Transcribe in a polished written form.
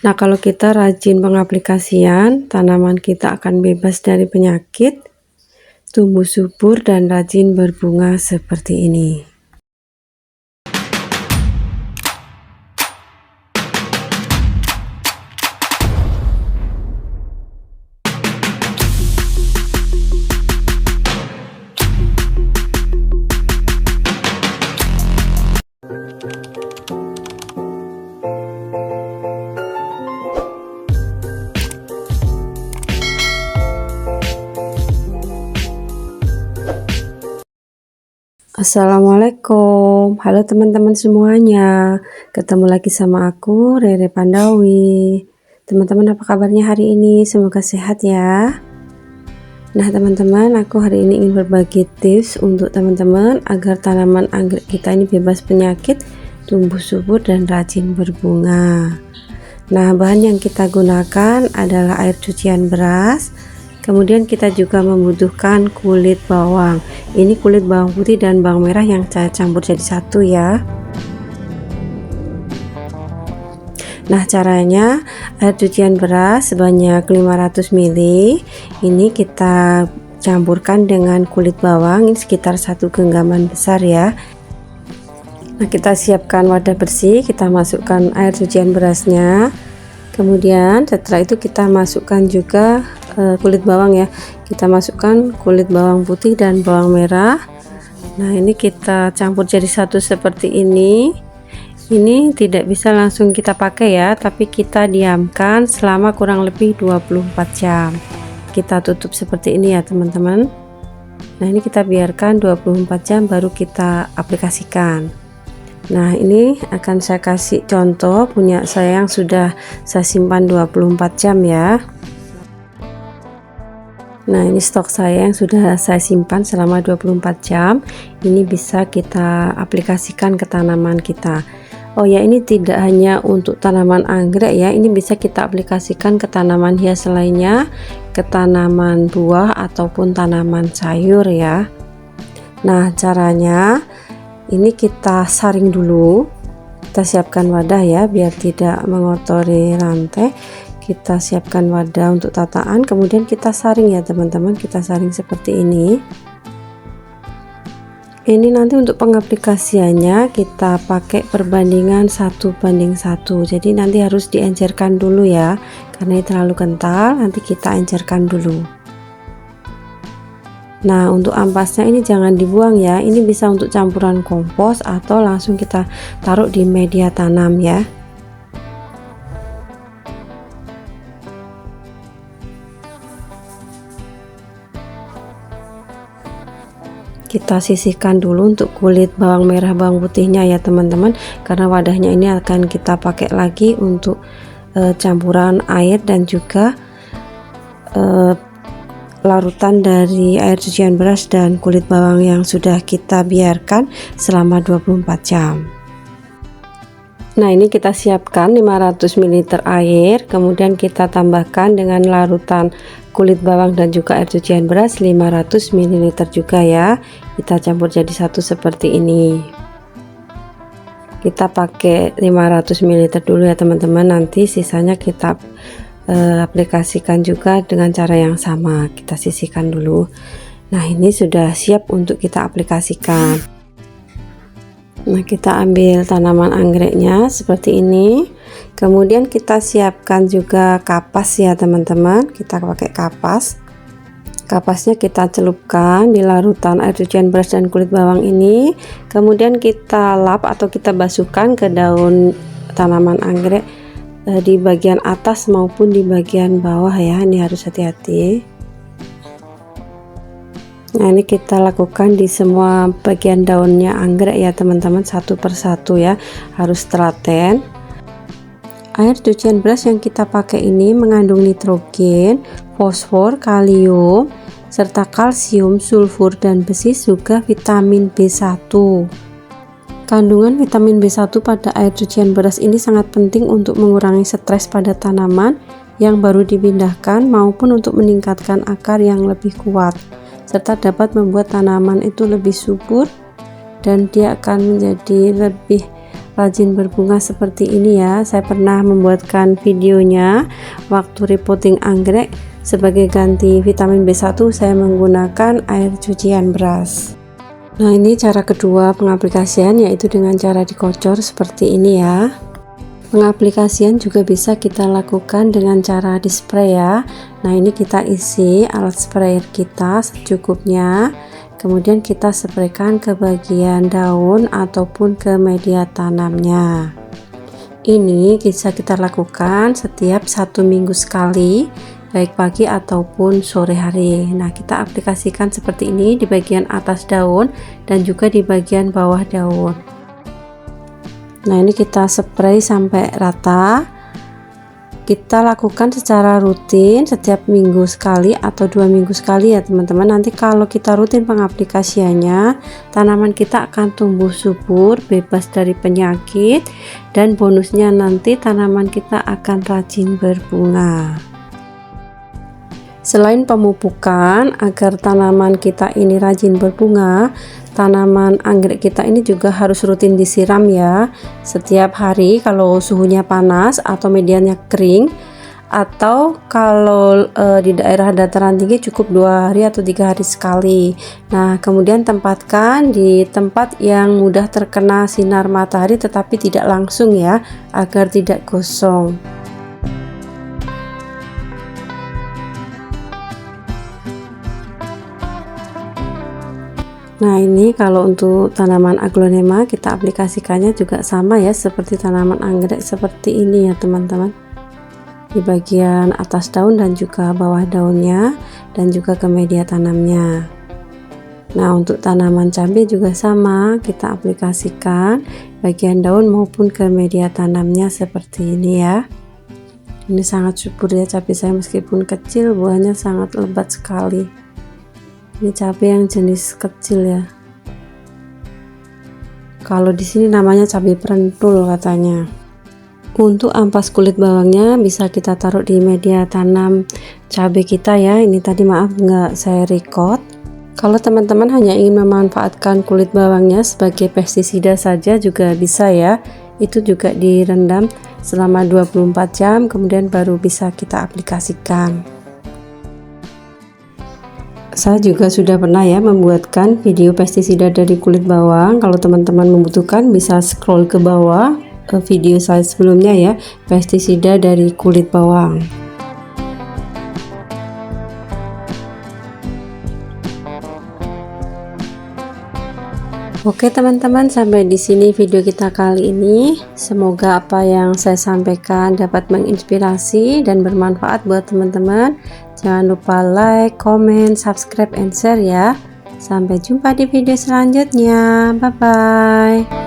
Nah, kalau kita rajin pengaplikasian, tanaman kita akan bebas dari penyakit, tumbuh subur dan rajin berbunga seperti ini. Assalamualaikum, halo teman-teman semuanya. Ketemu lagi sama aku, Rere Pandawi. Teman-teman, apa kabarnya hari ini? Semoga sehat ya. Nah teman-teman, aku hari ini ingin berbagi tips untuk teman-teman agar tanaman anggrek kita ini bebas penyakit, tumbuh subur dan rajin berbunga. Nah, bahan yang kita gunakan adalah air cucian beras. Kemudian kita juga membutuhkan kulit bawang. Ini kulit bawang putih dan bawang merah yang saya campur jadi satu ya. Nah, caranya air cucian beras sebanyak 500 ml. Ini kita campurkan dengan kulit bawang, ini sekitar 1 genggaman besar ya. Nah, kita siapkan wadah bersih, kita masukkan air cucian berasnya. Kemudian setelah itu kita masukkan juga kulit bawang ya. Kita masukkan kulit bawang putih dan bawang merah. Nah, ini kita campur jadi satu seperti ini. Ini tidak bisa langsung kita pakai ya, tapi kita diamkan selama kurang lebih 24 jam. Kita tutup seperti ini ya teman-teman. Nah, ini kita biarkan 24 jam baru kita aplikasikan. Nah, ini akan saya kasih contoh punya saya yang sudah saya simpan 24 jam ya. Nah, ini stok saya yang sudah saya simpan selama 24 jam. Ini bisa kita aplikasikan ke tanaman kita. Oh ya, ini tidak hanya untuk tanaman anggrek ya, ini bisa kita aplikasikan ke tanaman hias lainnya, ke tanaman buah ataupun tanaman sayur ya. Nah, caranya ini kita saring dulu. Kita siapkan wadah ya biar tidak mengotori rantai. Kita siapkan wadah untuk tataan, kemudian kita saring ya teman-teman. Kita saring seperti ini. Ini nanti untuk pengaplikasiannya kita pakai perbandingan 1:1. Jadi nanti harus diencerkan dulu ya, karena ini terlalu kental, nanti kita encerkan dulu. Nah, untuk ampasnya ini jangan dibuang ya, ini bisa untuk campuran kompos atau langsung kita taruh di media tanam ya. Kita sisihkan dulu untuk kulit bawang merah bawang putihnya ya teman-teman, karena wadahnya ini akan kita pakai lagi untuk campuran air dan juga larutan dari air cucian beras dan kulit bawang yang sudah kita biarkan selama 24 jam. Nah, ini kita siapkan 500 ml air, kemudian kita tambahkan dengan larutan kulit bawang dan juga air cucian beras 500 ml juga ya. Kita campur jadi satu seperti ini. Kita pakai 500 ml dulu ya teman-teman, nanti sisanya kita aplikasikan juga dengan cara yang sama. Kita sisihkan dulu. Nah, ini sudah siap untuk kita aplikasikan. Nah, kita ambil tanaman anggreknya seperti ini. Kemudian kita siapkan juga kapas ya teman-teman. Kita pakai kapas. Kapasnya kita celupkan di larutan air cucian beras dan kulit bawang ini. Kemudian kita lap atau kita basuhkan ke daun tanaman anggrek di bagian atas maupun di bagian bawah ya. Ini harus hati-hati. Nah, ini kita lakukan di semua bagian daunnya anggrek ya teman-teman, satu persatu ya, harus telaten. Air cucian beras yang kita pakai ini mengandung nitrogen, fosfor, kalium, serta kalsium, sulfur, dan besi, juga vitamin B1. Kandungan vitamin B1 pada air cucian beras ini sangat penting untuk mengurangi stres pada tanaman yang baru dipindahkan maupun untuk meningkatkan akar yang lebih kuat, serta dapat membuat tanaman itu lebih subur dan dia akan menjadi lebih rajin berbunga seperti ini ya. Saya pernah membuatkan videonya waktu repotting anggrek. Sebagai ganti vitamin B1 saya menggunakan air cucian beras. Nah, ini cara kedua pengaplikasian, yaitu dengan cara dikocor seperti ini ya. Pengaplikasian juga bisa kita lakukan dengan cara di spray ya. Nah, ini kita isi alat sprayer kita secukupnya. Kemudian kita spraykan ke bagian daun ataupun ke media tanamnya. Ini bisa kita lakukan setiap 1 minggu sekali, baik pagi ataupun sore hari. Nah, kita aplikasikan seperti ini di bagian atas daun dan juga di bagian bawah daun. Nah, ini kita spray sampai rata. Kita lakukan secara rutin setiap minggu sekali atau 2 minggu sekali ya teman-teman. Nanti kalau kita rutin pengaplikasiannya, tanaman kita akan tumbuh subur, bebas dari penyakit, dan bonusnya nanti tanaman kita akan rajin berbunga. Selain pemupukan agar tanaman kita ini rajin berbunga, tanaman anggrek kita ini juga harus rutin disiram ya, setiap hari kalau suhunya panas atau medianya kering, atau kalau di daerah dataran tinggi cukup 2 hari atau 3 hari sekali. Nah, kemudian tempatkan di tempat yang mudah terkena sinar matahari tetapi tidak langsung ya, agar tidak gosong. Nah, ini kalau untuk tanaman aglonema kita aplikasikannya juga sama ya, seperti tanaman anggrek seperti ini ya teman-teman. Di bagian atas daun dan juga bawah daunnya, dan juga ke media tanamnya. Nah, untuk tanaman cabai juga sama, kita aplikasikan bagian daun maupun ke media tanamnya seperti ini ya. Ini sangat subur ya cabai saya, meskipun kecil buahnya sangat lebat sekali. Ini cabai yang jenis kecil ya. Kalau di sini namanya cabai perentul katanya. Untuk ampas kulit bawangnya bisa kita taruh di media tanam cabai kita ya. Ini tadi maaf nggak saya record. Kalau teman-teman hanya ingin memanfaatkan kulit bawangnya sebagai pestisida saja juga bisa ya. Itu juga direndam selama 24 jam kemudian baru bisa kita aplikasikan. Saya juga sudah pernah ya membuatkan video pestisida dari kulit bawang. Kalau teman-teman membutuhkan bisa scroll ke bawah ke video saya sebelumnya ya, pestisida dari kulit bawang. Oke teman-teman, sampai di sini video kita kali ini. Semoga apa yang saya sampaikan dapat menginspirasi dan bermanfaat buat teman-teman. Jangan lupa like, comment, subscribe, and share ya. Sampai jumpa di video selanjutnya. Bye-bye.